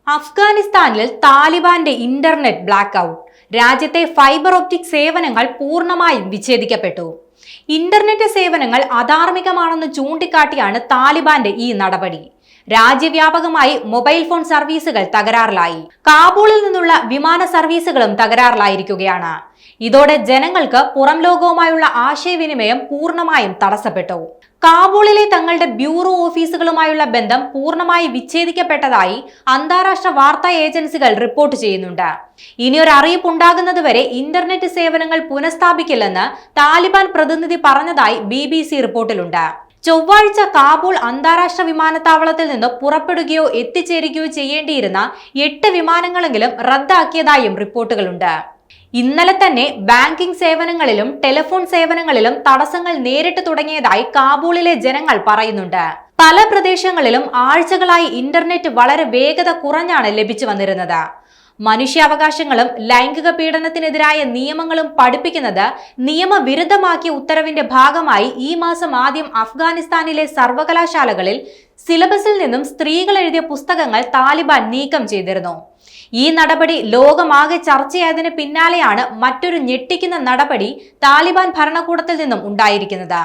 അഫ്ഗാനിസ്ഥാനിൽ താലിബാന്റെ internet black out. രാജ്യത്തെ fibre optic സേവനങ്ങൾ പൂർണ്ണമായും വിച്ഛേദിക്കപ്പെട്ടു. ഇന്റർനെറ്റ് സേവനങ്ങൾ അധാർമികമാണെന്ന് ചൂണ്ടിക്കാട്ടിയാണ് താലിബാന്റെ ഈ നടപടി. രാജ്യവ്യാപകമായി മൊബൈൽ ഫോൺ സർവീസുകൾ തകരാറിലായി. കാബൂളിൽ നിന്നുള്ള വിമാന സർവീസുകളും തകരാറിലായിരിക്കുകയാണ്. ഇതോടെ ജനങ്ങൾക്ക് പുറം ലോകവുമായുള്ള ആശയവിനിമയം പൂർണ്ണമായും തടസ്സപ്പെട്ടു. കാബൂളിലെ തങ്ങളുടെ ബ്യൂറോ ഓഫീസുകളുമായുള്ള ബന്ധം പൂർണ്ണമായി വിച്ഛേദിക്കപ്പെട്ടതായി അന്താരാഷ്ട്ര വാർത്താ ഏജൻസികൾ റിപ്പോർട്ട് ചെയ്യുന്നുണ്ട്. ഇനിയൊരു അറിയിപ്പ് ഉണ്ടാകുന്നതുവരെ ഇന്റർനെറ്റ് സേവനങ്ങൾ പുനഃസ്ഥാപിക്കില്ലെന്ന് താലിബാൻ പ്രതിനിധി പറഞ്ഞതായി BBC റിപ്പോർട്ടിലുണ്ട്. ചൊവ്വാഴ്ച കാബൂൾ അന്താരാഷ്ട്ര വിമാനത്താവളത്തിൽ നിന്ന് പുറപ്പെടുകയോ എത്തിച്ചേരുകയോ ചെയ്യേണ്ടിയിരുന്ന 8 വിമാനങ്ങളെങ്കിലും റദ്ദാക്കിയതായും റിപ്പോർട്ടുകളുണ്ട്. ഇന്നലെ തന്നെ ബാങ്കിംഗ് സേവനങ്ങളിലും ടെലിഫോൺ സേവനങ്ങളിലും തടസ്സങ്ങൾ നേരിട്ട് തുടങ്ങിയതായി കാബൂളിലെ ജനങ്ങൾ പറയുന്നുണ്ട്. പല പ്രദേശങ്ങളിലും ആഴ്ചകളായി ഇന്റർനെറ്റ് വളരെ വേഗത കുറഞ്ഞാണ് ലഭിച്ചു വന്നിരുന്നത്. മനുഷ്യാവകാശങ്ങളും ലൈംഗിക പീഡനത്തിനെതിരായ നിയമങ്ങളും പഠിപ്പിക്കുന്നത് നിയമവിരുദ്ധമാക്കിയ ഉത്തരവിന്റെ ഭാഗമായി ഈ മാസം ആദ്യം അഫ്ഗാനിസ്ഥാനിലെ സർവകലാശാലകളിൽ സിലബസിൽ നിന്നും സ്ത്രീകൾ എഴുതിയ പുസ്തകങ്ങൾ താലിബാൻ നീക്കം ചെയ്തിരുന്നു. ഈ നടപടി ലോകമാകെ ചർച്ചയായതിന് പിന്നാലെയാണ് മറ്റൊരു ഞെട്ടിക്കുന്ന നടപടി താലിബാൻ ഭരണകൂടത്തിൽ നിന്നും ഉണ്ടായിരിക്കുന്നത്.